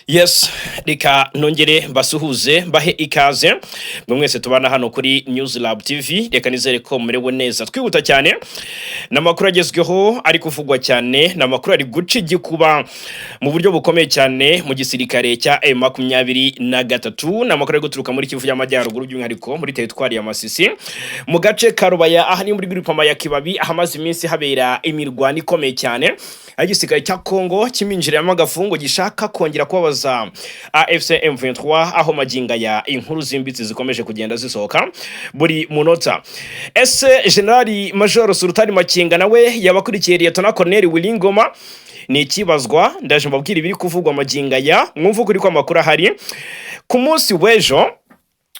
Yes, reka nongere mbasuhuze mbahe ikaze mwese tubana hano kuri News Lab TV. Reka nizere ko murewe neza, twihuta cyane namakuru agezweho ari kuvugwa cyane, namakuru ari guca igikuba mu buryo bukomeye cyane mu gisirikare cya M23, namakuru ari guturuka muri Kivu y'Amajyaruguru by'umwihariko muri teritwari ya Masisi mu gace ka Rubaya, aha ni muri groupement ya Kibabi, ahamaze iminsi habera imirwano ikomeye cyane. Igisirikare cya Kongo kiminjiramo agafungo gishaka kongera kubabaza AFC M23, aho maginga ya inkuru zimbitse zikomeje kugenda zisohoka buri munota. Ese General Major Sultani Makenga nawe yabakurikiye Lieutenant Colonel Wilingoma ni ikibazwa, ndaje mbabwira ibiri kuvugwa maginga ya mwumva kuri kwa makuru ahari ku munsi w'ejo.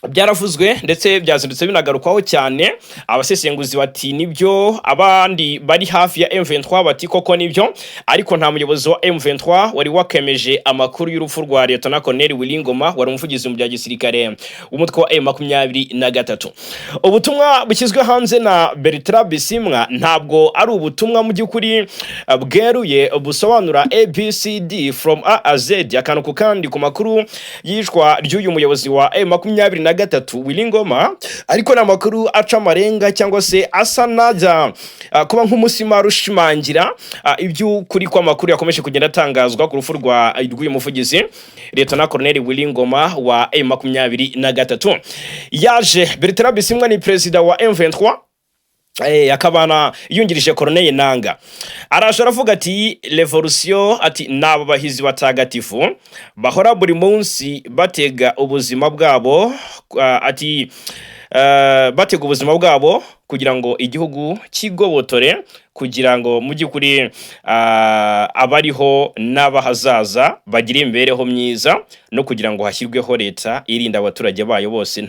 Byaravuzwe ndetse byazindutse binagarukwaho cyane, abasesenguzi bati nibyo, abandi bari hafi ya M23 bati koko nibyo, ariko nta muyobozi wa M23 wari wakemeje amakuru y'urupfu rwa Lieutenant Colonel Wilingoma, wari umuvugizi mu bya gisirikare umutwe wa M23. Ubutumwa bushyizwe hanze na Bertrand Bisimwa ntabwo ari ubutumwa mu by'ukuri bweruye busobanura ABCD from A a Z akantu kandi ku makuru yishwa ry'uyu muyobozi wa M23 Wilingoma, ariko namakuru aca amarenga cyangwa se asa naja kuba nk'umusima rushimangira iby'ukuri kwa makuru yakomeje kugenda atangazwa ku rufu rw'uyu muvugizi Lieutenant Colonel Wilingoma wa M23. Yaje Bertrand Bisimwa ni president wa M23, akabana yungirije Colonel Nanga, araje aravuga ati revolution, ati nabo bahizi batagatifu bahora buri munsi batega ubuzima bwabo, ati batega ubuzima bwabo kugira ngo igihugu kigobotore, kugira ngo mu by'ukuri abariho n'abahazaza bagire imbereho myiza, no kugira ngo hashyirweho leta irinda abaturage bayo bose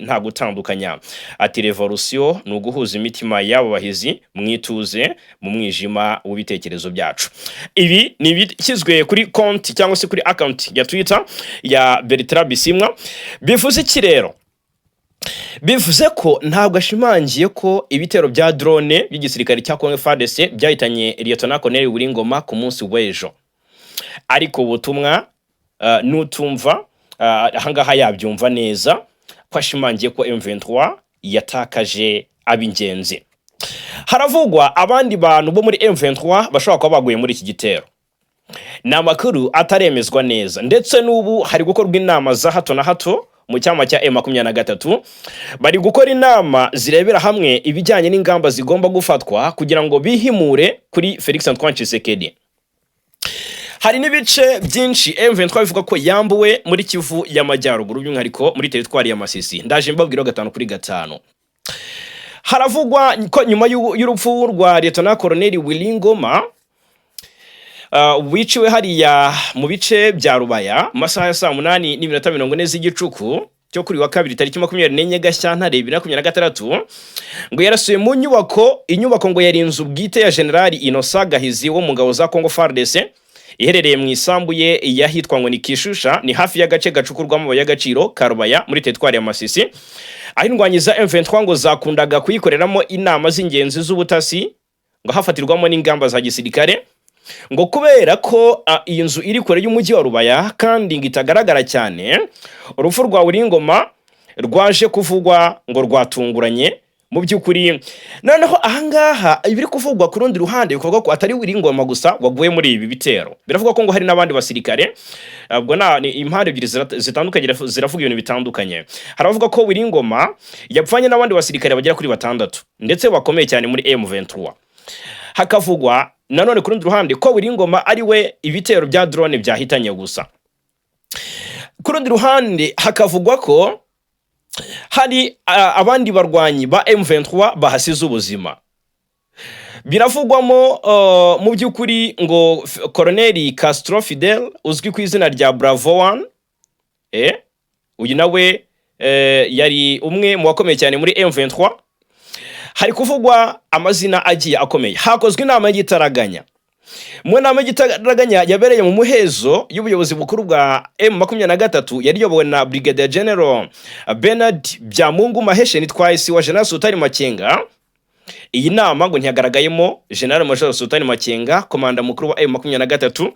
nta gutandukanya. Ati revolution ni uguhuza imitima y'abo bahizi mwituze mu mwijima w'ibitekerezo byacu. Ibi ni bishyizwe kuri konti cyangwa se kuri account ya Twitter ya Bertrand Bisimwa. Bivuze iki rero? Bivuze ko ntabwo ashimangiye ko ibitero bya drone by'igisirikare cya Congo FARDC byahitanye Lieutenant Colonel Wilingoma ku munsi w'ejo, ariko ubutumwa nutumva ahangaha yabyumva neza ko ashimangiye ko M23 yatakaje ab'ingenzi. Haravugwa abandi bantu bo muri M23 bashobora kuba baguye muri iki gitero, namakuru ataremezwa neza, ndetse n'ubu hari gukorwa inama za hato na hato mu cyama cya M23, bari gukora inama zirebera hamwe ibijyanye n'ingamba zigomba gufatwa kugira ngo bihimure kuri Felix Antoine Tshisekedi. Hari n'ibice byinshi M23 bivuga ko yambuwe muri Kivu y'Amajyaruguru by'umwihariko muri teritwari ya Masisi. Ndaje mbabwira 5 kuri 5. Haravugwa ko nyuma y'urupfu rwa Lieutenant Colonel Wilingoma wiciwe hariya mu bice bya Rubaya masaha ya 8:40 z'igicuku cyo kuri wa kabiri tariki 24 Gashyantare 2026, ngo yarasuye mu inyubako ngo yari inzu bwite ya General Innocent Gahizi wo mu ngabo za Congo FARDC, iherereye mu isambu ye yahitwa ngo ni Kishusha, ni hafi y'agace gacukurwamo y'agaciro ka Rubaya muri teritwari ya Masisi. Aho indwanyiza M23 ngo zakundaga kuyikoreramo inama z'ingenzi z'ubutasi, ngo hafatirwamo n'ingamba za gisirikare, ngo kubera ko iyi nzu iri kure y'umujyi wa Rubaya kandi ngitagaragara cyane. Urupfu rwa Wilingoma rwaje kuvugwa ngo rwatunguranye mu by'ukuri. Noneho ahangaha ibiri kuvugwa ku rundi ruhande bikavuga ko atari Wilingoma gusa waguye muri ibi bitero, biravuga ko ngo hari n'abandi basirikare. Ubwo ni impande ebyiri zitandukanye ziravuga ibintu bitandukanye. Haravuga ko Wilingoma yapfanye n'abandi basirikare bagera kuri 6 ndetse bakomeye cyane muri M23. Hakavugwa nanone ku rundi ruhande ko Wilingoma ari we ibitero bya drone byahitanye gusa. Ku rundi ruhande hakavugwa ko hari abandi barwanyi ba M23 bahasize ubuzima. Biravugwamo mu by'ukuri ngo Colonel Castro Fidel uzwi ku izina rya Bravo 1, uyu nawe yari umwe mu bakomeye cyane muri M23. Hari kuvugwa amazina agiye akomeye. Hakozwe inama y'igitaraganya. Mu nama y'igitaraganya yabereye mu muhezo y'ubuyobozi bukuru bwa M23 yari yobowe na Brigadier General Bernard Byamungu Maheshe Nitwaisi wa General Sultani Makenga. iyi nama ngo ntiyagaragayemo General Major Sultan Makenga komanda mukuru wa M23.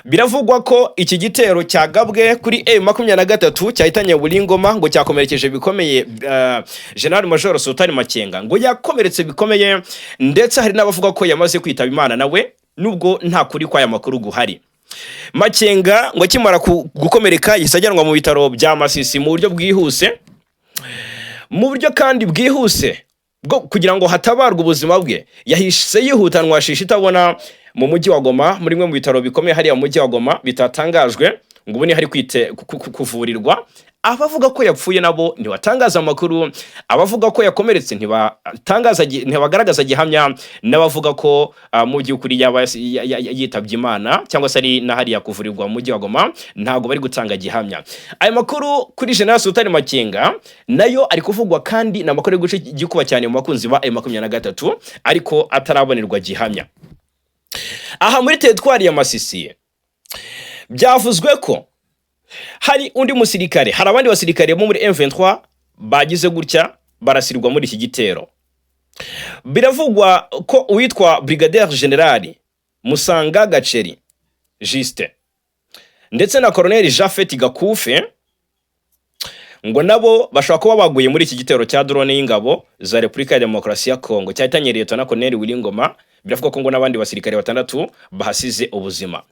Biravugwa ko iki gitero cyagabwe kuri M23 cyahitanye Bulingoma ngo cyakomerekeje bikomeye General Major Sultan Makenga ngo yakomeretse bikomeye, ndetse hari n'abavuga ko yamaze kwitaba Imana nawe nubwo nta kuri kwa aya makuru guhari. Makenga ngo akimara gukomereka yisajyanwa mu bitaro bya Masisi mu buryo bwihuse, mu buryo kandi bwihuse bwo kugira ngo hatabarwe ubuzima bwe. Yahise yihutanwa shisha itabona mu mujyi wa Goma, muri mwe mu bitaro bikomeye hariya mu mujyi wa Goma bitatangajwe ngo ubone hari kuvurirwa. Abavuga ko yapfuye nabo ntibatangaza amakuru, abavuga ko yakomeretse ntibagaragaza gihamya, n'abavuga ko mu by'ukuri yaba yitabye Imana cyangwa se ari na hariya kuvurirwa mu mujyi wa Goma ntago bari gutanga gihamya. Aya makuru kuri General Sultan Makenga nayo ari kuvugwa kandi na makuru guce gikuba cyane mu bakunzi ba M23 ariko atarabonerwa gihamya. Aha muri teritwari ya Masisi byavuzwe ko hari undi musirikare, hari abandi basirikare bo muri M23 bagize gutya barasirwa muri iki gitero. Biravugwa ko uwitwa Brigadier General Musanga Gaceri Juste ndetse na Colonel Jafet Gakufe ngo nabo bashobora kuba baguye muri iki gitero cya drone y'ingabo za Republika ya Demokarasi ya Kongo cyahitanye Lieutenant Colonel Bulingoma. Biravugwa ko ngo n'abandi basirikare 6 bahasize ubuzima.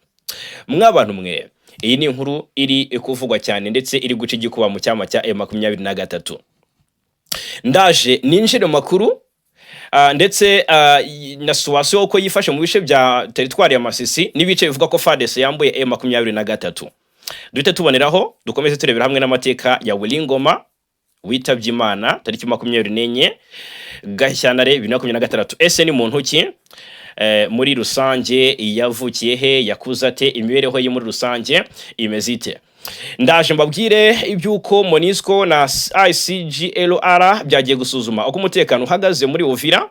Mwabantu mwe, iyi ni inkuru iri kuvugwa cyane ndetse iri guca igikuba mu cyama cya M23. Ndaje ninjire makuru ndetse na situation uko yifashe mu bice bya teritwari ya Masisi n'ibice bivuga ko FARDC yambuye M23. Duhite tuboneraho dukomeze turebera hamwe n'amateka ya Bulingoma witabye Imana tariki 24 Gashyantare 2026. Ese ni muntu ki muri rusange, yavukiye he, yakuze ate, imibereho ye muri rusange imeze ite? Ndaje mbabwire ibyuko Monisco na ICGLR byagiye gusuzuma uko umutekano uhagaze muri Uvira.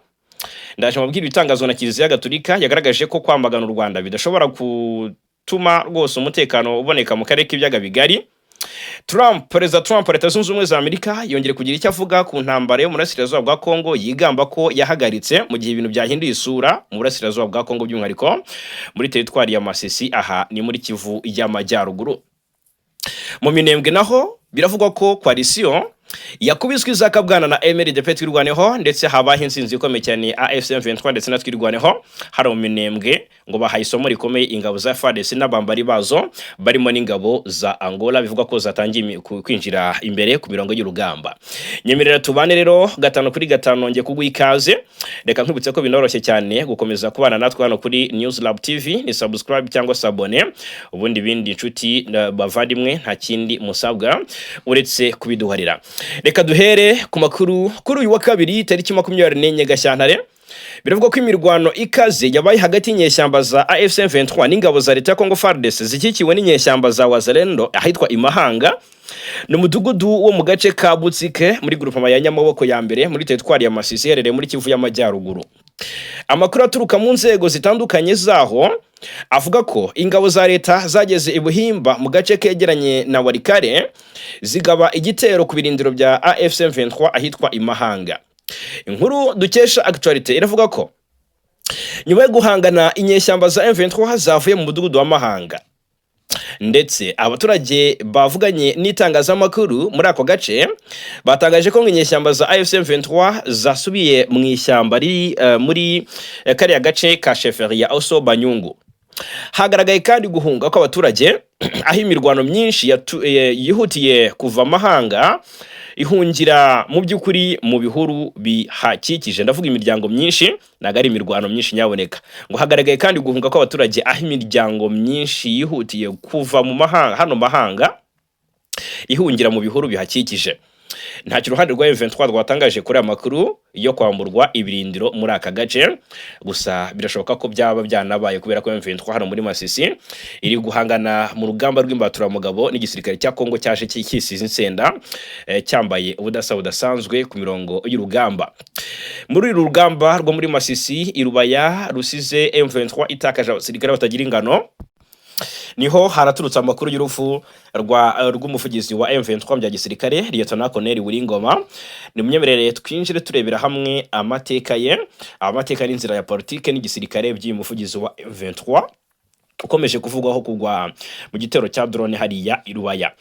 Ndaje mbabwire ibitangazo na Kiliziya Gatolika yagaragaje ko kwambagana u Rwanda bidashobora gutuma rwose umutekano uboneka mu karere k'ibyaga bigari. Perezida Trump Leta Zunze Ubumwe za Amerika yongere kugira icyo avuga ku ntambara yo mu burasirazuba bwa Kongo, yigamba ko yahagaritse mu gihe ibintu byahinduye isura mu burasirazuba bwa Kongo, by'umwihariko muri teritwari ya Masisi. Aha ni muri Kivu y'Amajyaruguru. Mu Minembwe naho biravugwa ko coalition yakubiswe izakabwana na MRDP twirwaneho, ndetse habaho insinzi ikomeye cyane AFC M23 ndetse na twirwaneho. Hari mu Minembwe ngo bahaye isomo rikomeye ingabo za FARDC n'abambari bazo barimo n'ingabo za Angola, bivuga ko zatangiye kwinjira imbere ku mirongo y'urugamba. Nyemerera tubane rero 5 kuri 5 nongeye kuguha ikaze. Reka nkubitse ko binoroshye cyane gukomeza kubana natwe hano kuri News Lab TV. Ni subscribe cyangwa sabone, ubundi bindi inshuti bavandimwe nta kindi musabwa uretse kubiduharira. Reka duhere ku makuru kuri uyu wa kabiri tariki 24 Gashyantare. Biravuga ko imirwano ikaze yabaye hagati y'inyeshyamba za AFC M23 n'ingabo za Leta ya Kongo FARDC zikikiwe n'inyeshyamba za Wazalendo ahitwa Imahanga n'umudugudu wo mu gace ka Butsike muri groupement ya Nyamaboko ya mbere muri teritwari ya Masisi herereye muri Kivu y'Amajyaruguru. Amakuru aturuka mu nzego zitandukanye zaho avuga ko ingabo za leta zageze ibuhimba mu gace kegeranye na Warikare zigaba igitero ku birindiro bya AFC M23 ahitwa Imahanga. Inkuru dukesha Actualite iravuga ko nyuma yo guhangana inyeshyamba za M23 zavuye mu mudugudu wa Mahanga, ndetse abaturage bavuganye n'itangazamakuru muri ako gace batangaje ko inyeshyamba za AFC M23 zasubiye mu ishyamba riri muri kariya gace ka Sheferia Oso Banyungu. Hagaragaye kandi guhunga ko abaturage aho imirwano myinshi yihutiye kuva Mahanga ihungira mu by'ukuri mu bihuru bihakikije. Ndavuga imiryango myinshi, nagari imirwano myinshi nyaboneka. Ngo hagaragaye kandi guhunga ko abaturage aho imiryango myinshi yihutiye kuva mu Mahanga, hano Mahanga ihungira mu bihuru bihakikije. Nta kiruhande rwa M23 rwatangaje kuri amakuru yo kwamburwa ibirindiro muri aka gace, gusa birashoboka ko byaba byanabaye kubera ko M23 hano muri Masisi iri guhangana mu rugamba rw'imbatura mugabo n'igisirikare cya Kongo cyaje cyisize insenda cyambaye ubudasa budasanzwe ku mirongo y'urugamba. Muri uru rugamba rwo muri Masisi, Irubaya rusize M23 itakaje abasirikare batagira ingano niho haraturutse amakuru y'urupfu rw'umuvugizi wa M23 bya gisirikare Lieutenant Colonel Wiringoma. Ni munyemerere twinjire turebera hamwe amateka n'inzira ya politike n'igisirikare by'uyu muvugizi wa M23 ukomeje kuvugwaho kugwa mu gitero cya drone hariya i Rubaya.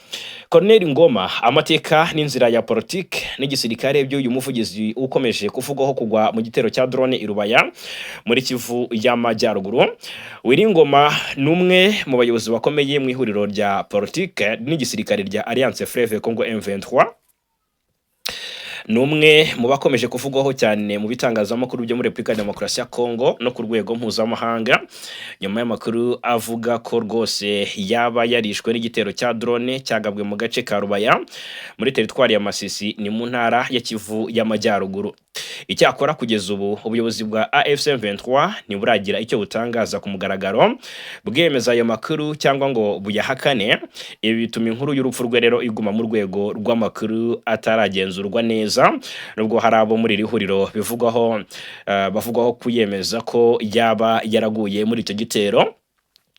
Colonel Ngoma, amateka n'inzira ya politike n'igisirikare by'uyu muvugizi ukomeje kuvugwaho kugwa mu gitero cya drone i Rubaya muri Kivu y'Amajyaruguru. Wiringoma numwe mu bayobozi bakomeye mu ihuriro rya politike n'igisirikare rya Alliance Fleuve Congo M23. Numwe mu bakomeje kuvugwaho cyane mu bitangazamakuru byo muri Republika Demokarasi ya Congo no ku rwego mpuzamahanga, nyuma y'amakuru avuga ko rwose yaba yarishwe n'igitero cya drone cyagabwe mu gace ka Rubaya muri teritwari ya Masisi ni mu ntara ya Kivu y'Amajyaruguru. Icyakora kugeza ubu ubuyobozi bwa AFC M23 ntiburagira icyo butangaza ku mugaragaro bwemeza ayo makuru cyangwa ngo buyahakane. Ibi bituma inkuru y'urupfu rwe rero iguma mu rwego rw'amakuru ataragenzurwa neza, nubwo hari abo muri iri huriro bavugwaho kuyemeza ko yaba yaraguye muri icyo gitero.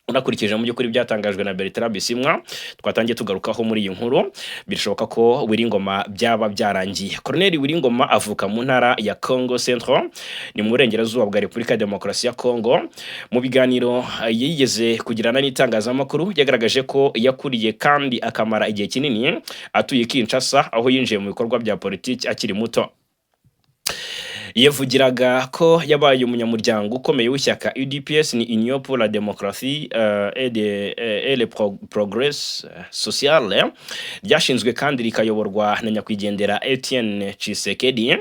Unakurikije mu by'ukuri byatangajwe na Bertrand Bisimwa twatangiye tugarukaho muri iyi nkuru, birashoboka ko Wiringoma byaba byarangiye. Colonel Wiringoma avuka mu ntara ya Congo Central, ni mu burengerazuba bwa Repubulika ya Demokarasi ya Congo. Mu biganiro yigeze kugirana n'itangazamakuru yagaragaje ko yakuriye kandi akamara igihe kinini atuye Kinshasa, aho yinjiye mu bikorwa bya politiki akiri muto. Yevugiraga ko yabaye umunyamuryango ukomeye w'ishyaka UDPS, ni Union pour la démocratie et le progrès social, ryashinzwe kandi rikayoborwa na nyakwigendera Etienne Tshisekedi.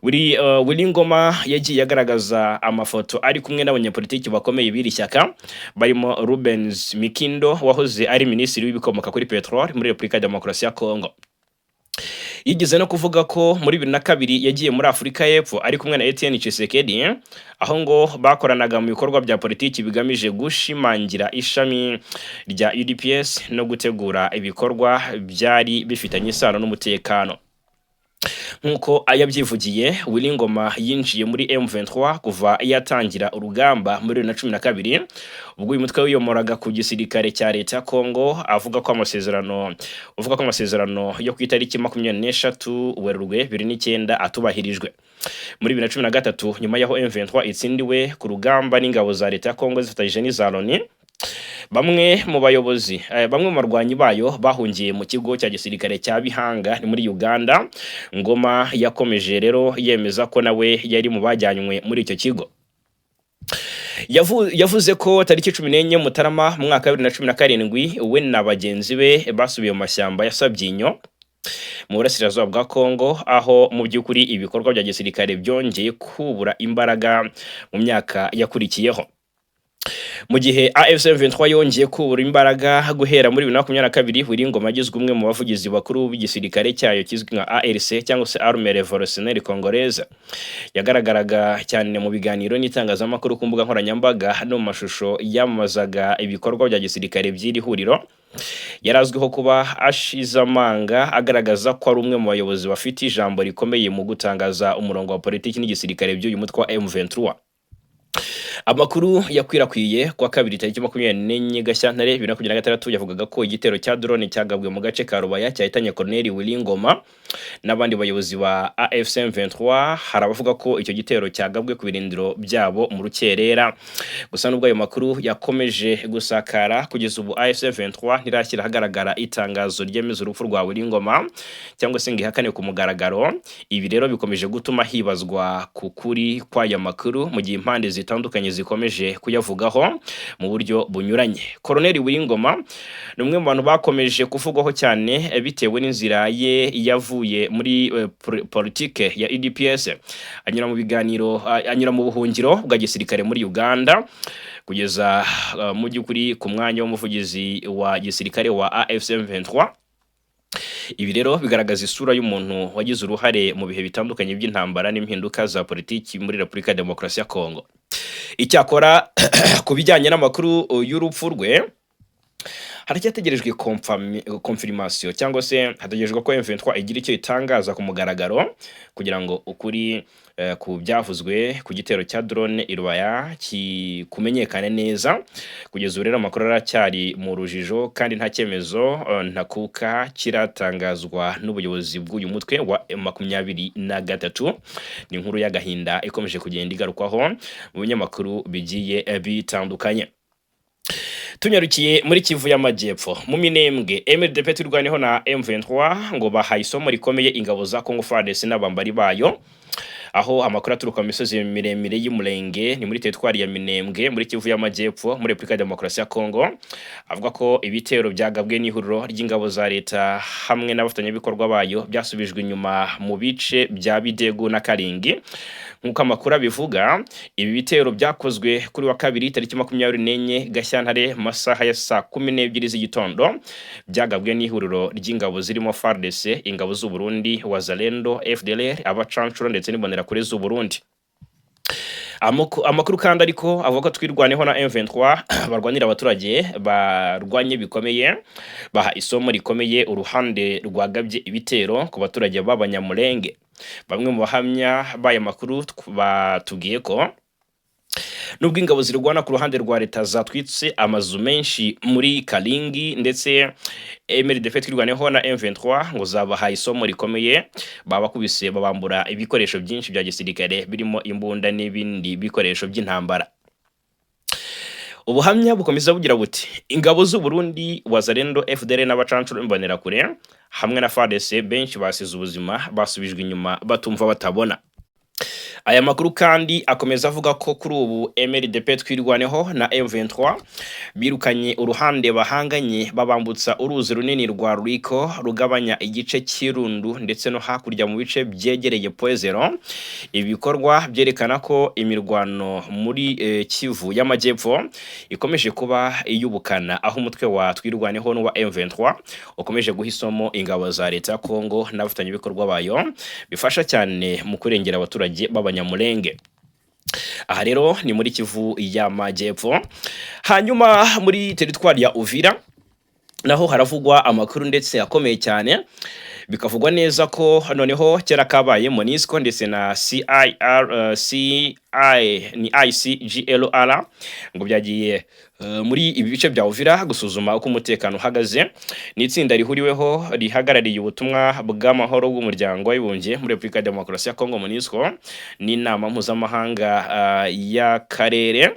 Wiringoma yagiye agaragaza amafoto ari kumwe n'abanyapolitiki bakomeye b'iri shyaka, barimo Rubens Mikindo wahoze ari minisitiri w'ibikomoka kuri petrol muri Repubulika ya Demokarasi ya Congo. Yigeze no kuvuga ko muri 2002 yagiye muri Afurika y'Epfo ari kumwe na Etienne Tshisekedi, aho ngo bakoranaga mu bikorwa bya politiki bigamije gushimangira ishami rya UDPS no gutegura ibikorwa byari bifitanye isano n'umutekano. Nkuko ayabyivugiye, Wiringoma yinjiye muri M23 kuva yatangira urugamba muri 2012, ubwo uyu mutwe wiyomoraga ku gisirikare cya leta ya Congo, avuga ko amasezerano yo ku itariki 23 Werurwe 2009 atubahirijwe. Muri 2013 nyuma yaho M23 itsindiwe ku rugamba n'ingabo za leta ya Congo zifatanyije n'iza Loni, bamwe mu barwanyi bayo bahungiye mu kigo cya gisirikare cya Bihanga ni muri Uganda. Ngoma yakomeje rero yemeza ko nawe yari mu bajyanywe muri icyo kigo. Yavuze ko tariki 14 Mutarama mu mwaka wa 2017 we na bagenzi be basubiye mu mashyamba ya Sabyinyo mu burasirazuba bwa Congo, aho mu by'ukuri ibikorwa bya gisirikare byongeye kubura imbaraga mu myaka yakurikiyeho. Mu gihe AFC M23 yongeye kubura imbaraga guhera muri 2022, Wiringoma agizwe umwe mu bavugizi bakuru b'igisirikare cyayo kizwi nka ARC cyangwa se Armée Révolutionnaire Congolaise. Yagaragaraga cyane mu biganiro n'itangazamakuru ku mbuga nkoranyambaga no mu mashusho yamamazaga ibikorwa bya gisirikare by'iri huriro. Yarazwiho kuba ashize amanga agaragaza ko ari umwe mu bayobozi bafite ijambo rikomeye mu gutangaza umurongo wa politiki n'igisirikare by'uyu mutwe wa M23. Amakuru yakwirakwiye kwa kabiri tariki 24 Gashyantare 2026 yavugaga ko igitero cya drone cyagabwe mu gace ka Rubaya cyahitanye Colonel Wiringoma n'abandi bayobozi ba AFC M23. Harabavuga ko icyo gitero cyagabwe ku birindiro byabo mu rukerera. Gusa nubwo ayo makuru yakomeje gusakara, kugeza ubu AFC M23 ntirashyira hagaragara itangazo ryemeza urupfu rwa Wiringoma cyangwa se ngihakane ku mugaragaro. Ibi rero bikomeje gutuma hibazwa ku kuri kw'aya makuru, mu gihe impande zitandukanye zikomeje kuyavugaho mu buryo bunyuranye. Colonel Wiringoma ni umwe mu bantu bakomeje kuvugwaho cyane bitewe n'inzira ye yavuye muri politike ya UDPS, anyura mu biganiro, anyura mu buhungiro bwa gisirikare muri Uganda, kugeza mu by'ukuri ku mwanya w'umuvugizi wa gisirikare wa AFC M23. Ibi rero bigaragaza isura y'umuntu wagize uruhare mu bihe bitandukanye by'intambara n'impinduka za politiki muri Repubulika ya Demokarasi ya Congo. Icyakora ku bijyanye n'amakuru y'urupfu rwe, haracyategerejwe confirmation cyangwa se hategerejwe ko M23 igira icyo itangaza ku mugaragaro kugira ngo ukuri ku byavuzwe ku gitero cya drone i Rubaya kumenyekane neza. Kugeza ubu rero amakuru aracyari mu rujijo kandi nta cyemezo ntakuka kiratangazwa n'ubuyobozi bw'uyu mutwe wa M23. Ni inkuru y'agahinda ikomeje kugenda igarukwaho mu binyamakuru bigiye bitandukanye. Tunyarukiye muri Kivu y'Amajyepfo mu Minembwe, MLDP turwaneho na M23 ngo bahaye isomo rikomeye ingabo za Congo FARDC n'abambari bayo, aho amakuru aturuka mu misozi miremire y'Umurenge ni muri teritwari ya Minembwe muri Kivu y'Amajyepfo muri Repubulika ya Demokarasi ya Congo, avuga ko ibitero byagabwe n'ihuriro ry'ingabo za leta hamwe n'abafatanyabikorwa bayo byasubijwe inyuma mu bice bya Bidegu na Karingi. Nk'uko amakuru abivuga, ibi bitero byakozwe kuri wa kabiri tariki 24 Gashyantare masaha ya saa 12 z'igitondo, byagabwe n'ihuriro ry'ingabo zirimo FARDC, ingabo z'u Burundi, Wazalendo, FDLR, abacancuro ndetse n'imbonerakure z'u Burundi. Amakuru kandi ariko avuga ko twirwaneho na M23 barwanira abaturage barwanye bikomeye, baha isomo rikomeye uruhande rwagabye ibitero ku baturage b'Abanyamulenge. Bamwe mu bahamya b'aya makuru batubwiye ko nubwo ingabo zirwana ku ruhande rwa leta zatwitse amazu menshi muri Kalingi ndetse MLDP twirwaneho na M23 ngo zabahaye isomo rikomeye, babakubise babambura ibikoresho byinshi bya gisirikare birimo imbunda n'ibindi bikoresho by'intambara. Ubuhamya bukomeza bugira buti ingabo z'u Burundi, Wazalendo, FDL n'abacancuro imbonerakure hamwe na FARDC benshi basize ubuzima basubijwe inyuma batumva batabona. Aya makuru kandi akomeza avuga ko kuri ubu MLDP twirwaneho na M23 birukanye uruhande bahanganye babambutsa uruzi runini rwa Ruriko rugabanya igice cy'Irundu ndetse no hakurya mu bice byegereye Poezero. Ibikorwa byerekana ko imirwano muri Kivu y'Amajyepfo ikomeje kuba iyubukana, aho umutwe wa twirwaneho n'uwa M23 ukomeje guhisomo ingabo za leta ya Kongo n'abafatanyabikorwa bayo bifasha cyane mu kurengera abaturage b'Abanyamulenge. Aha rero ni muri Kivu y'Amajyepfo. Hanyuma muri teritwari ya Uvira naho haravugwa amakuru ndetse akomeye cyane, bikavugwa neza ko noneho kera kabaye MONUSCO ndetse na ICGLR ngo byagiye muri ibi bice bya Uvira gusuzuma uko umutekano uhagaze. Ni itsinda rihuriweho rihagarariye ubutumwa bw'amahoro bw'umuryango w'abibumbye muri Repubulika ya Demokarasi ya Kongo MONUSCO n'inama mpuzamahanga y'akarere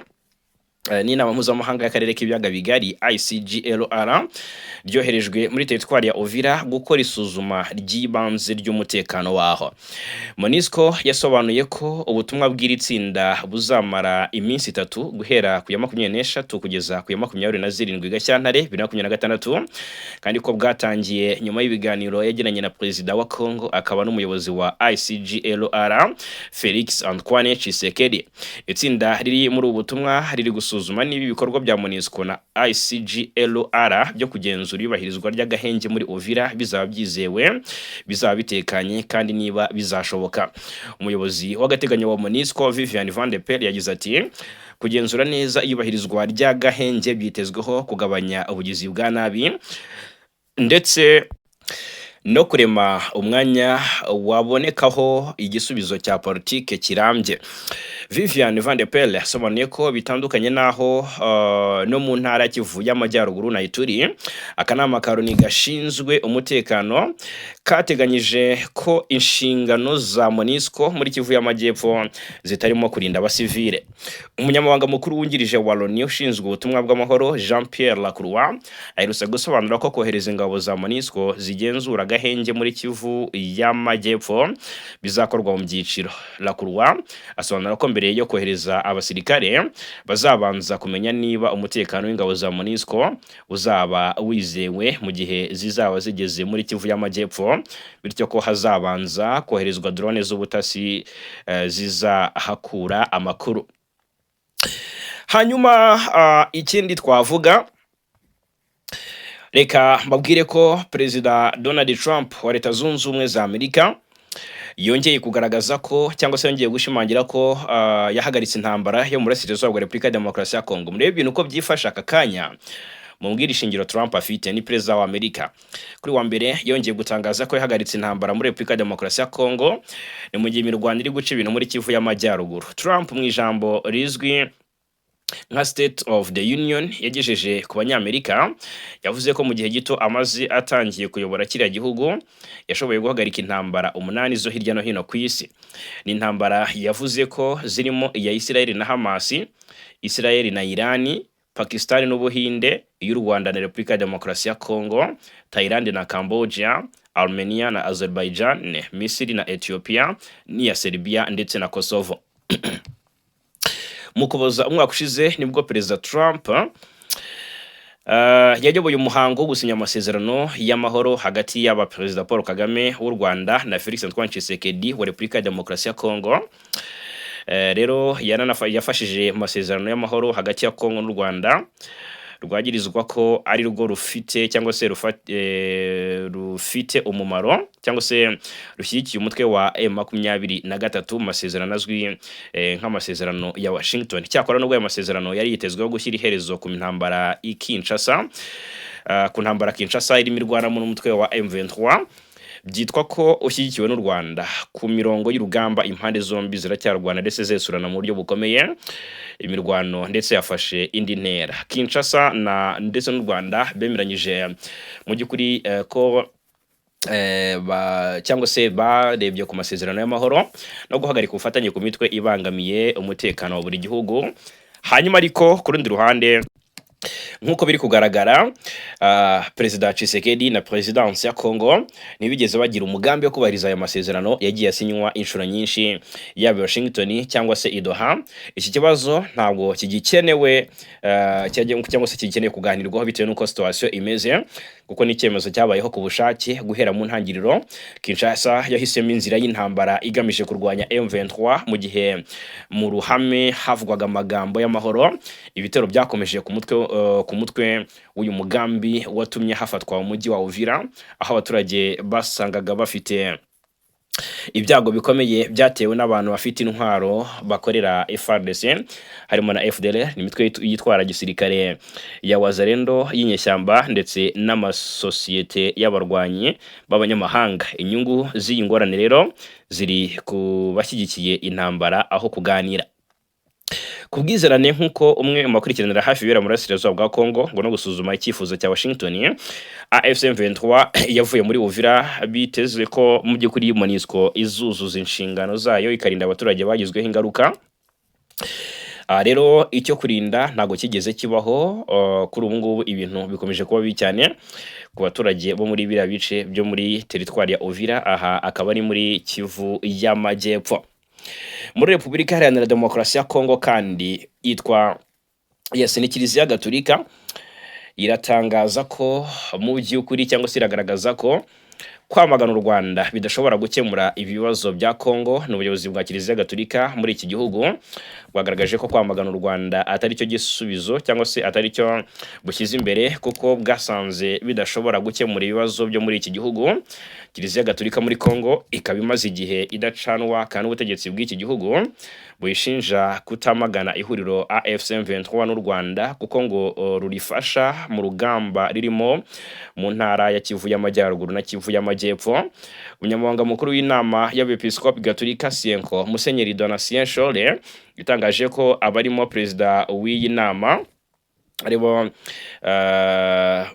k'ibiyaga bigari ICGLR ryoherejwe muri teritwari ya Uvira gukora isuzuma ry'ibanze ry'umutekano waho. MONUSCO yasobanuye ko ubutumwa bw'iri tsinda buzamara iminsi 3 guhera ku ya 23 kugeza ku ya 27 Gashyantare 2026, kandi ko bwatangiye nyuma y'ibiganiro yagiranye na Perezida wa Kongo akaba n'umuyobozi wa ICGLR Felix Antoine Tshisekedi. Itsinda riri muri ubu butumwa riri gusuzuma niba ibikorwa bya MONUSCO na ICGLR byo kugenzura ibahirizwa ry'agahenge muri Uvira bizaba byizewe, bizaba bitekanye kandi niba bizashoboka. Umuyobozi w'agateganyo wa MONUSCO Vivian Van de Per yagize ati kugenzura neza ibahirizwa ry'agahenge byitezweho kugabanya ubugizi bwa nabi ndetse no kurema umwanya wabonekaho igisubizo cya politike kirambye. Vivian Van de Per yasobanuye ko bitandukanye naho no mu ntara Kivu y'Amajyaruguru na Ituri, akanama karoni gashinzwe umutekano kateganyije ko inshingano za MONUSCO muri Kivu y'Amajyepfo zitarimo kurinda abasivile. Umunyamabanga mukuru wungirije wa Loni ushinzwe ubutumwa bw'amahoro Jean Pierre Lacroix aherutse gusobanura ko kohereza ingabo za MONUSCO zigenzura agahenge muri Kivu y'Amajyepfo bizakorwa mu byiciro. Lacroix asobanura ko mbere yo kohereza abasirikare bazabanza kumenya niba umutekano w'ingabo za MONUSCO uzaba wizewe mu gihe zizaba zigeze muri Kivu y'Amajyepfo, bityo ko hazabanza koherezwa drone z'ubutasi zizahakura amakuru. Hanyuma ikindi twavuga, reka mbabwire ko Perezida Donald Trump wa Leta Zunze Ubumwe za Amerika yongeye kugaragaza ko cyangwa se yongeye gushimangira ko yahagaritse intambara yo mu burasirazuba bwa Repubulika ya Demokarasi ya Kongo. Murebe ibintu uko byifasha aka kanya mu mbwirishingiro Trump afite ni perezida wa Amerika. Kuri wa mbere yongeye gutangaza ko yahagaritse intambara muri Repubulika ya Demokarasi ya Kongo, ni mu gihe imirwano iri guca ibintu muri Kivu y'Amajyaruguru. Trump mu ijambo rizwi nka State of the Union yagejeje ku banyamerika yavuze ko mu gihe gito amazi atangiye kuyobora kiriya gihugu yashoboye guhagarika intambara 8 zo hirya no hino ku isi. Ni intambara yavuze ko zirimo iya Israel na Hamas, Israel na Irani, Pakistan n'Ubuhinde, y'u Rwanda na Repubulika ya Demokarasi ya Kongo, Thailand na Cambodia, Armenia na Azerbaijan, Misiri na Ethiopia, n'iya Serbia ndetse na Kosovo. Mu Kuboza umwaka ushize nibwo Perezida Trump yayoboye umuhango wo gusinya amasezerano y'amahoro hagati y'aba Perezida Paul Kagame w'u Rwanda na Felix Antoine Tshisekedi wa Repubulika ya Demokarasi ya Kongo. Rero yafashije amasezerano y'amahoro hagati ya Kongo n'u Rwanda rwagirizwa ko ari rugo rufite cyangwa se rufite umumaro cyangwa se rushyigikiye umutwe wa M23 mu masezerano azwi nk'amasezerano ya Washington. Cyakora nubwo aya masezerano yari yitezweho gushyira iherezo ku ntambara i Kinshasa, ku ntambara Kinshasa irimo irwanamo n'umutwe wa M23, byitwa ko ushyigikiwe n'u Rwanda. Ku mirongo y'urugamba impande zombi ziracyarwana ndetse zesurana mu buryo bukomeye, imirwano ndetse yafashe indi ntera. Kinshasa ndetse n'u Rwanda bemeranyije mu by'ukuri ko cyangwa se barebye ku masezerano y'amahoro no guhagarika ubufatanye ku mitwe ibangamiye umutekano wa buri gihugu. Hanyuma ariko ku rundi ruhande nk'uko biri kugaragara, Perezida Tshisekedi na Presidence ya Kongo ntibigeze bagira umugambi wo kubahiriza aya masezerano yagiye asinywa inshuro nyinshi yaba Washington cyangwa se Doha. Iki kibazo ntabwo kigikenewe cyangwa se kigikeneye kuganirwaho bitewe n'uko situation imeze, kuko ni icyemezo cyabayeho ku bushake guhera mu ntangiriro. Kinshasa yahisemo inzira y'intambara igamije kurwanya M23 mu gihe mu ruhame havugwaga amagambo y'amahoro. Ibitero byakomeje ku mutwe w'uyu mugambi watumye hafatwa umujyi wa Uvira, aho abaturage basangaga bafite ibyago bikomeye byatewe n'abantu bafite intwaro bakorera FARDC, harimo na FDLR, imitwe yitwara gisirikare ya Wazalendo y'inyeshyamba ndetse n'amasosiyete y'abarwanyi b'abanyamahanga. Inyungu z'iyi ngorane rero ziri ku bashyigikiye intambara aho kuganira. Kubwizerane nk'uko umwe mu bakurikiranira hafi ibera muri Burasirazuba bwa Kongo ngo no gusuzuma icyifuzo cya Washington, AFC M23 yavuye muri Uvira bitezwe ko mu by'ukuri MONUSCO izuzuza inshingano zayo ikarinda abaturage bagizweho ingaruka. Rero icyo kurinda ntago kigeze kibaho. Kuri ubu ngubu ibintu bikomeje kuba bibi cyane ku baturage bo muri biriya bice byo muri teritwari ya Uvira, aha akaba ari muri Kivu y'Amajyepfo. Muri Repubulika Iharanira Demokarasi ya Kongo kandi yitwa ni Kiliziya Gatolika iratangaza ko mu by'ukuri cyangwa se iragaragaza ko kwamagana u Rwanda bidashobora gukemura ibibazo bya Kongo. N'ubuyobozi bwa Kiliziya Gatolika muri iki gihugu bwagaragaje ko kwamagana u Rwanda atari cyo gisubizo cyangwa se atari cyo bushyize imbere, kuko bwasanze bidashobora gukemura ibibazo byo muri iki gihugu. Kiliziya Gatolika muri Kongo ikaba imaze igihe idacanwa kandi ubutegetsi bw'iki gihugu buyishinja kutamagana ihuriro AFC M23 n'u Rwanda, kuko ngo rurifasha mu rugamba ririmo mu ntara ya Kivu y'Amajyaruguru na Kivu y'Amajyepfo. Umunyamabanga mukuru w'inama y'Abepiskopi Gatolika Sienko Musenyeri Donatien Chole yatangaje ko abarimo perezida w'iyi nama aribo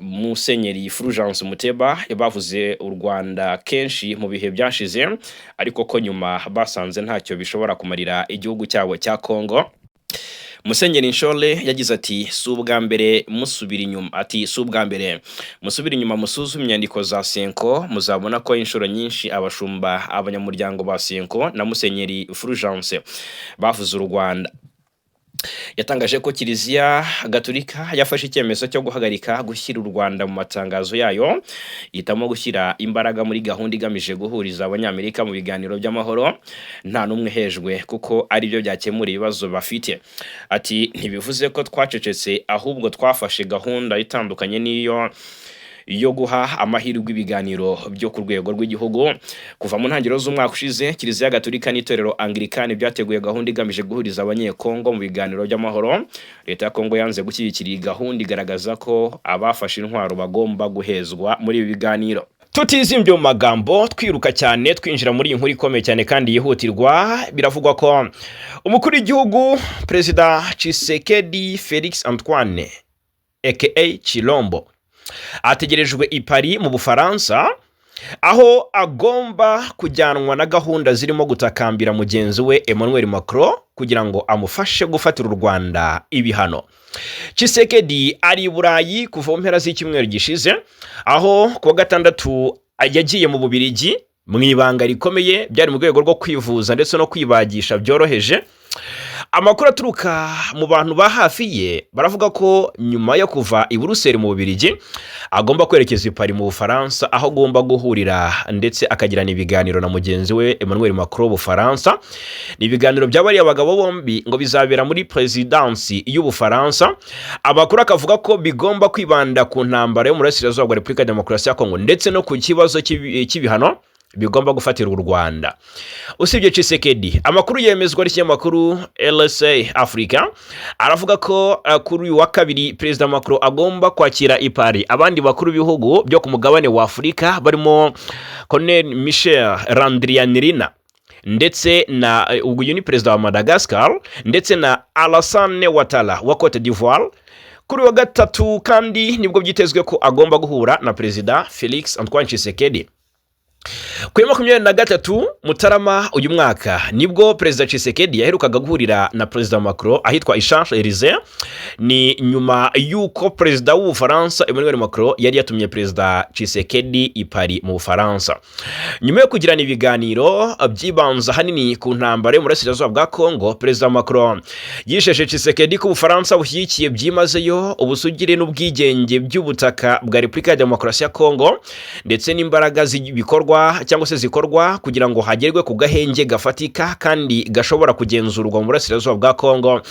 Musenyeri Fulgence Muteba bavuze u Rwanda kenshi mu bihe byashize, ariko ko nyuma basanze ntacyo bishobora kumarira igihugu cyabo cya Kongo. Musenyeri Nshole yagize ati subwa mbere musubira inyuma musuzume inyandiko za Sienko, muzabona ko inshuro nyinshi abashumba abanyamuryango ba Sienko na Musenyeri Fulgence bavuze u Rwanda. Yatangaje ko Kiliziya Gatolika yafashe icyemezo cyo guhagarika gushyira u Rwanda mu matangazo yayo, ihitamo gushyira imbaraga muri gahunda igamije guhuriza abanyamerika mu biganiro by'amahoro nta n'umwe hejwe, kuko ari byo byakemura ibibazo bafite. Ati ntibivuze ko twacecetse, ahubwo twafashe gahunda itandukanye n'iyo yo guha amahirwe ibiganiro byo ku rwego rw'igihugu. Kuva mu ntangiriro z'umwaka ushize Kiliziya Gatolika n'itorero Anglikani byateguye gahunda igamije guhuriza abanyekongo mu biganiro by'amahoro. Leta ya Kongo yanze gushyigikira iyi gahunda, igaragaza ko abafashe intwaro bagomba guhezwa muri ibi biganiro. Tutizimbye mu magambo twiruka cyane twinjira muri iyi nkuru ikomeye cyane kandi yihutirwa. Biravugwa ko umukuru w'igihugu Perezida Tshisekedi Felix Antoine aka Chilombo ategerejwe i Paris mu Bufaransa, aho agomba kujyanwa na gahunda zirimo gutakambira mugenzi we Emmanuel Macron kugira ngo amufashe gufatira u Rwanda ibihano. Tshisekedi ari i Burayi kuva mu mpera z'icyumweru gishize, aho kuwa gatandatu yagiye mu Bubiligi mu ibanga rikomeye, byari mu rwego rwo kwivuza ndetse no kwibagisha byoroheje. Amakuru aturuka mu bantu ba hafi ye baravuga ko nyuma yo kuva i Buruseli mu Bubiligi agomba kwerekeza i Paris mu Bufaransa, aho agomba guhurira ndetse akagirana ibiganiro na mugenzi we Emmanuel Macron Bufaransa. Ni ibiganiro by'abari abagabo bombi ngo bizabera muri presidansi y'Ubufaransa. Amakuru akavuga ko bigomba kwibanda ku ntambara yo mu burasirazuba bwa Repubulika ya Demokarasi ya Kongo ndetse no ku kibazo cy'ibihano bigomba gufatira u Rwanda. Usibye Tshisekedi, amakuru yemezwa n'ikinyamakuru LSA Africa aravuga ko kuri uyu wa kabiri Perezida Macron agomba kwakira i Paris abandi bakuru b'ibihugu byo ku mugabane wa Afurika, barimo Colonel Michel Randrianirina ndetse na uyu ni Perezida wa Madagascar, ndetse na Alassane Ouattara wa Cote d'Ivoire. Kuri wa gatatu kandi nibwo byitezwe ko agomba guhura na Perezida Felix Antoine Tshisekedi. Kuri 23 Mutarama uyu mwaka nibwo Perezida Tshisekedi yaherukaga guhurira na Perezida Macron ahitwa Champs-Élysées. Ni nyuma yuko Perezida w'Ubufaransa Emmanuel Macron yari yatumye Perezida Tshisekedi i Paris mu Bufaransa. Nyuma yo kugirana ibiganiro byibanza hanini ku ntambara yo mu burasirazuba bwa Kongo, Perezida Macron yisheje Tshisekedi ko Ubufaransa bushyigikiye byimazeyo ubusugire n'ubwigenge by'ubutaka bwa Repubulika ya Demokarasi ya Kongo, ndetse n'imbaraga z'ibikorwa cyangwa se zikorwa kugira ngo hagerwe ku gahenge gafatika kandi gashobora kugenzurwa mu burasirazuba bwa Kongo.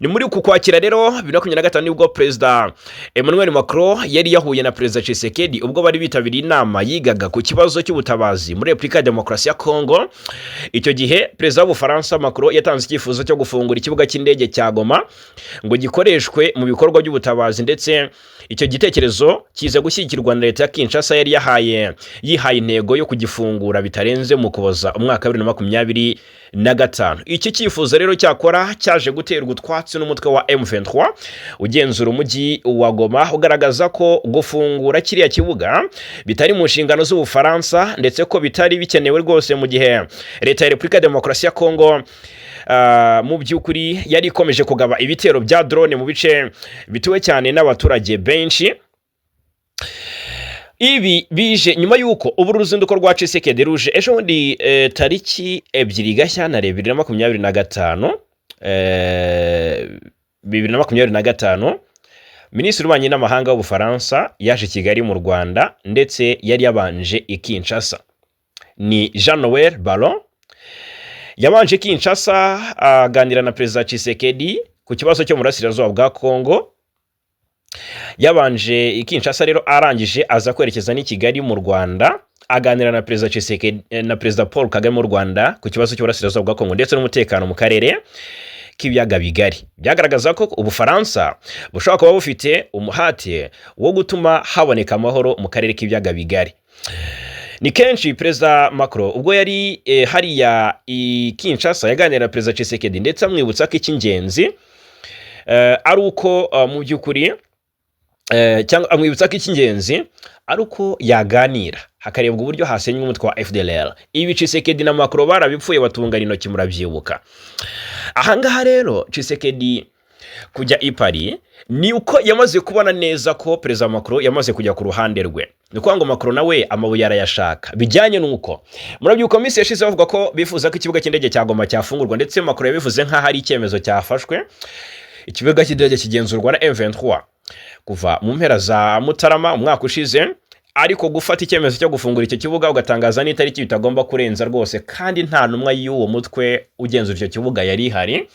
Ni muri ku kwakira rero 2025 nibwo Perezida Emmanuel Macron yari yahuye na Perezida Tshisekedi ubwo bari bitabiriye inama yigaga ku kibazo cy'ubutabazi muri Repubulika ya Demokarasi ya Kongo. Icyo gihe Perezida w'Ubufaransa Macron yatanze icyifuzo cyo gufungura ikibuga cy'indege cya Goma ngo gikoreshwe mu bikorwa by'ubutabazi, ndetse icyo gitekerezo kiza gushyigikirwa na leta ya Kinshasa yari yihaye intego yo kugifungura bitarenze mu Kuboza umwaka wa 2025. Iki cyifuzo rero cyakora cyaje guterwa utwatsi n'umutwe wa M23 ugenzura umujyi wa Goma, ugaragaza ko gufungura kiriya kibuga bitari mu nshingano z'Ubufaransa, ndetse ko bitari bikenewe rwose mu gihe leta ya Repubulika ya Demokarasi ya Kongo mu by'ukuri yari ikomeje kugaba ibitero bya drone mu bice bituwe cyane n'abaturage benshi. Ibi bije nyuma yuko ubu ruzinduko rwa Tshisekedi ruje ejo bundi tariki 2 Gashyantare 2025 Minisitiri w'Ububanyi n'Amahanga w'Ubufaransa yaje Kigali mu Rwanda, ndetse yari yabanje i Kinshasa. Ni Jean-Noël Barrot yabanje Kinshasa aganira na Perezida Tshisekedi ku kibazo cyo mu burasirazuba bwa Kongo. Yabanje i Kinshasa rero arangije aza kwerekeza ni Kigali mu Rwanda aganira na Perezida Tshisekedi na Perezida Paul Kagame mu Rwanda ku kibazo cy'uburasirazuba bwa Kongo ndetse n'umutekano mu karere k'ibiyaga bigari. Byagaragaza ko Ubufaransa bushobora kuba bufite umuhate wo gutuma haboneka amahoro mu karere k'ibiyaga bigari. Ni kenshi Perezida Macron ubwo yari hariya i Kinshasa yaganira na Perezida Tshisekedi, ndetse amwibutsa ko icy'ingenzi ari uko mu by'ukuri cyangwa amwibutsa ko icy'ingenzi ari uko yaganira hakarebwa uburyo hasenywa umutwe wa FDLR. Ibi Tshisekedi na Macron barabipfuye batungana intoki, murabyibuka. Ahangaha rero Tshisekedi kujya i Paris ni uko yamaze kubona neza ko Perezida Macron yamaze kujya ku ruhande rwe. Ni kwa ngo Macron nawe amabuye arayashaka. Bijyanye nuko murabyuka minsi yashize bavuga ko bifuza ko ikibuga cy'indege cya Goma cyafungurwa, ndetse Macron yabivuze nka hari icyemezo cyafashwe. Ikibuga cy'indege kigenzurwa na M23 kuva mu mpera za Mutarama umwaka ushize, ariko gufata icyemezo cyo gufungura icyo kibuga ugatangaza n'itariki bitagomba kurenza rwose, kandi nta numwe y'uwo mutwe ugenzura icyo kibuga yari ihari.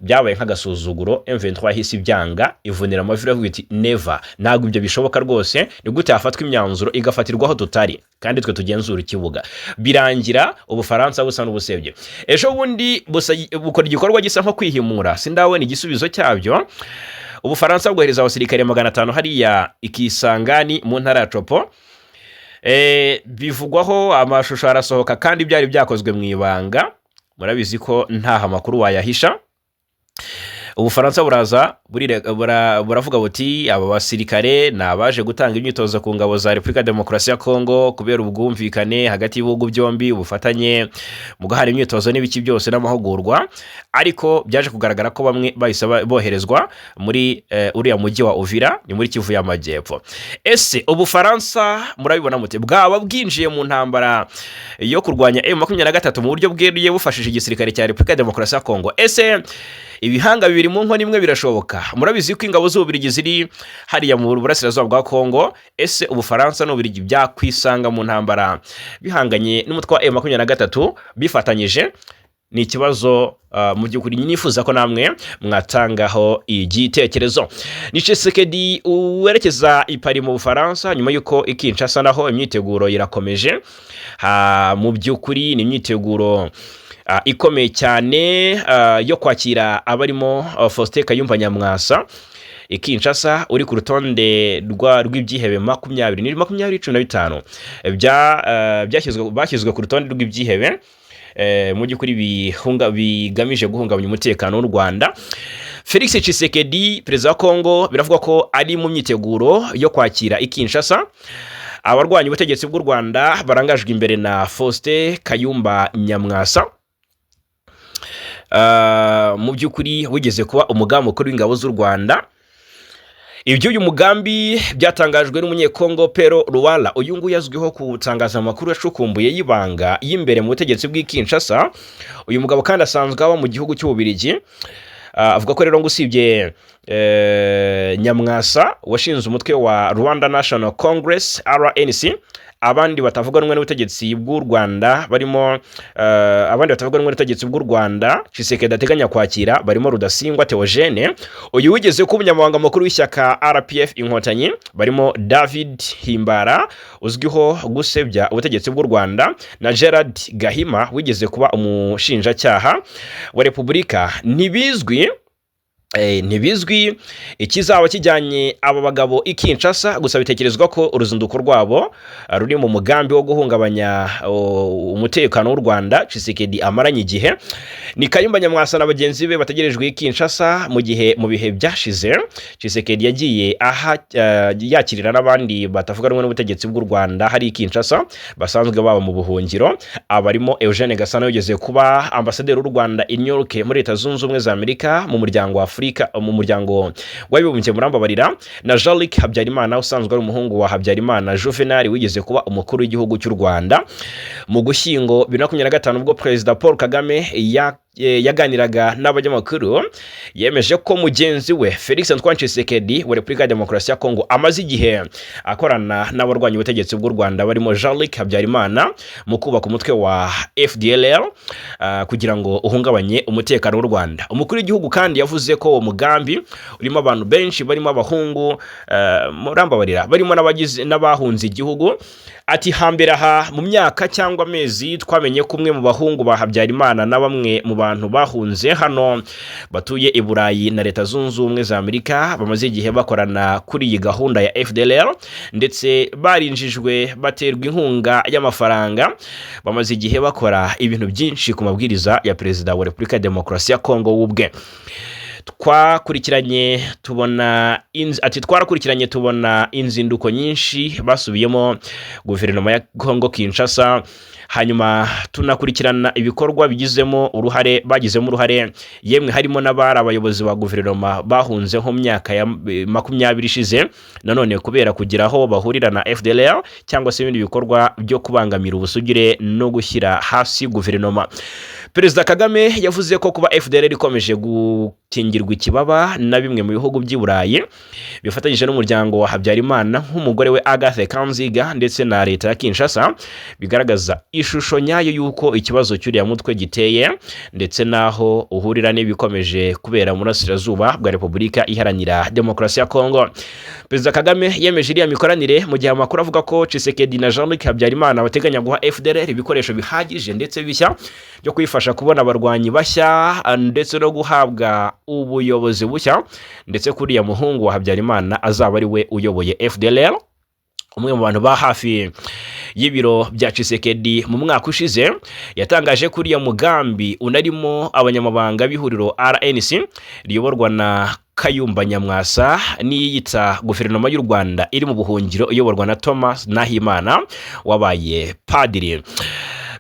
byabaye nk'agasuzuguro. M23 yahise ibyanga ivunira amavira avuga iti never, ntabwo ibyo bishoboka rwose, ni gute hafatwa imyanzuro igafatirwaho tutari kandi twe tugenzura ikibuga. Birangira Ubufaransa busa n'ubusebye. Ejo bundi bukora igikorwa gisa nko kwihimura, sindabona igisubizo cyabyo. Ubufaransa bwohereza abasirikare 500 hariya Ikisangani mu ntara ya Chopo. Bivugwaho amashusho arasohoka kandi byari byakozwe mu ibanga, murabizi ko nta makuru wayahisha. Ubufaransa buravuga buti aba basirikare nabaje gutanga imyitozo ku ngabo za Repubulika Demokarasi ya Kongo kubera ubwumvikane hagati y'ibihugu byombi, ubufatanye mu gahana imyitozo n'ibiki byose n'amahugurwa, ariko byaje kugaragara ko bamwe bahise boherezwa muri uriya mujyi wa Uvira, ni muri Kivu y'Amajyepfo. Ese Ubufaransa murabibona mute? Bwaba bwinjiye mu ntambara yo kurwanya M23 mu buryo bweruye bufashije igisirikare cya Repubulika Demokarasi ya Kongo? Ese ibihanga bibiri mu nkono imwe birashoboka? Murabizi ko ingabo z'Ububiligi ziri hariya mu burasirazuba bwa Kongo. Ese Ubufaransa n'Ububiligi byakwisanga mu ntambara bihanganye n'umutwe wa M23 bifatanyije? Ni ikibazo mu by'ukuri nifuza ko namwe mwatangaho igitekerezo. Ni Tshisekedi werekeza i Paris mu Bufaransa nyuma yuko i Kinshasa naho imyiteguro irakomeje. Mu by'ukuri ni imyiteguro ikomeye cyane yo kwakira abarimo Faustin Kayumba Nyamwasa. Kinshasa uri ku rutonde rw'ibyihebe 2015 bashyizwe ku rutonde rw'ibyihebe mu by'ukuri bigamije guhungabanya umutekano w'u Rwanda. Felix Tshisekedi perezida wa Kongo biravuga ko ari mu myiteguro yo kwakira Kinshasa abarwanya ubutegetsi bw'u Rwanda barangajwe imbere na Faustin Kayumba Nyamwasa. Mu by'ukuri wigeze kuba umugambi mukuru w'ingabo z'u Rwanda. Ibyo uyu mugambi byatangajwe n'umunyekongo Pero Luwala. Uyu nguyu yazwiho kutangaza amakuru yacukumbuye y'ibanga y'imbere mu butegetsi bw'i Kinshasa. Uyu mugabo kandi asanzwe aba mu gihugu cy'Ububiligi. Avuga ko rero ngo usibye Nyamwasa washinze umutwe wa Rwanda National Congress RNC, abandi batavuga rumwe n'ubutegetsi bw'u Rwanda barimo Tshisekedi ateganya kwakira barimo Rudasingwa Theogene, uyu wigeze kuba umunyamabanga mukuru w'ishyaka RPF Inkotanyi, barimo David Himbara uzwiho gusebya ubutegetsi bw'u Rwanda, na Gerard Gahima wigeze kuba umushinjacyaha wa Repubulika. Ntibizwi ikizaba kijyanye aba bagabo i Kinshasa, gusa bitekerezwa ko uruzinduko rwabo ruri mu mugambi wo guhungabanya umutekano w'u Rwanda Tshisekedi amaranye igihe. Ni Kayumba Nyamwasa na bagenzi be bategerejwe i Kinshasa mu bihe byashize. Tshisekedi yagiye yakirira n'abandi batavuga rumwe n'ubutegetsi bw'u Rwanda hari i Kinshasa basanzwe baba mu buhungiro. Abarimo Eugene Gasana yigeze kuba ambasaderi w'u Rwanda i New York muri Leta Zunze Ubumwe za Amerika mu muryango wa mu muryango w'abibumbye murambabarira, na Jean-Luc Habyarimana usanzwe ari umuhungu wa Habyarimana Juvenal wigeze kuba umukuru w'igihugu cy'u Rwanda. Mu Gushyingo 2025 ubwo Perezida Paul Kagame yaganiraga n'abanyamakuru yemeje ko mugenzi we Felix Antoine Tshisekedi wa Repubulika ya Demokarasi ya Kongo amaze igihe akorana n'abarwanya ubutegetsi bw'u Rwanda barimo Jean-Luc Habyarimana mu kubaka umutwe wa FDLR kugira ngo uhungabanye umutekano w'u Rwanda. Umukuru w'igihugu kandi yavuze ko uwo mugambi urimo abantu benshi barimo abahungu murambabarira barimo n'abahunze igihugu. Ati hambere aha mu myaka cyangwa amezi twamenye kumwe mu bahungu ba Habyarimana na bamwe mu bantu bahunze hano batuye i Burayi na Leta Zunze Ubumwe za Amerika bamaze igihe bakorana kuri iyi gahunda ya FDLR, ndetse barinjijwe baterwa inkunga y'amafaranga, bamaze igihe bakora ibintu byinshi ku mabwiriza ya Perezida wa Repubulika ya Demokarasi ya Kongo w'ubwe. Twarakurikiranye tubona inzinduko nyinshi basubiyemo guverinoma ya Kongo Kinshasa, hanyuma tunakurikirana ibikorwa bagizemo uruhare yemwe harimo n'abari abayobozi ba guverinoma bahunze nko myaka ya 20 ishize, nanone kubera kugira aho bahurira na FDLR cyangwa se ibindi bikorwa byo kubangamira ubusugire no gushyira hasi guverinoma. Perezida Kagame yavuze ko kuba FDLR ikomeje gukingirwa ikibaba na bimwe mu bihugu by'i Burayi bifatanyije n'umuryango wa Habyarimana nk'umugore we Agathe Kanziga ndetse na leta ya Kinshasa bigaragaza ishusho nyayo y'uko ikibazo cy'uriya mutwe giteye ndetse naho uhurira n'ibikomeje kubera mu burasirazuba bwa Repubulika Iharanira Demokarasi ya Kongo. Perezida Kagame yemeje iriya mikoranire mu gihe amakuru avuga ko Tshisekedi na Jean-Luc Habyarimana bateganya guha FDLR ibikoresho bihagije ndetse bishya byo kwifasha kubona abarwanyi bashya ndetse no guhabwa ubuyobozi bushya, ndetse kuri ya muhungu wa Habyarimana azaba ari we uyoboye FDLR. Umwe mu bantu ba hafi y'ibiro bya Tshisekedi mu mwaka ushize yatangaje kuri ya mugambi unarimo abanyamabanga b'ihuriro RNC riyoborwa na Kayumba Nyamwasa n'iyita guverinoma y'u Rwanda iri mu buhungiro iyoborwa na Thomas Nahimana wabaye padiri.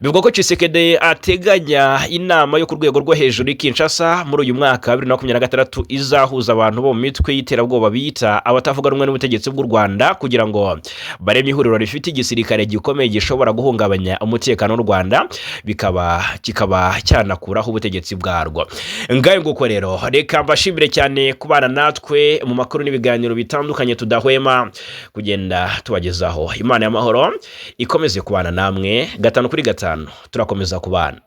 Bivuga ko Tshisekedi ateganya inama yo ku rwego rwo hejuru i Kinshasa muri uyu mwaka 2026 izahuza abantu bo mu mitwe y'iterabwoba bita abatavuga rumwe n'ubutegetsi bw'u Rwanda kugira ngo bareme ihuriro rifite igisirikare gikomeye gishobora guhungabanya umutekano w'u Rwanda kikaba cyanakuraho ubutegetsi bwarwo. Ngayo nguko rero reka mbashimire cyane kubana natwe mu makuru n'ibiganiro bitandukanye tudahwema kugenda tubagezaho. Imana y'amahoro ikomeze kubana namwe 5 kuri 5 turakomeza kubana.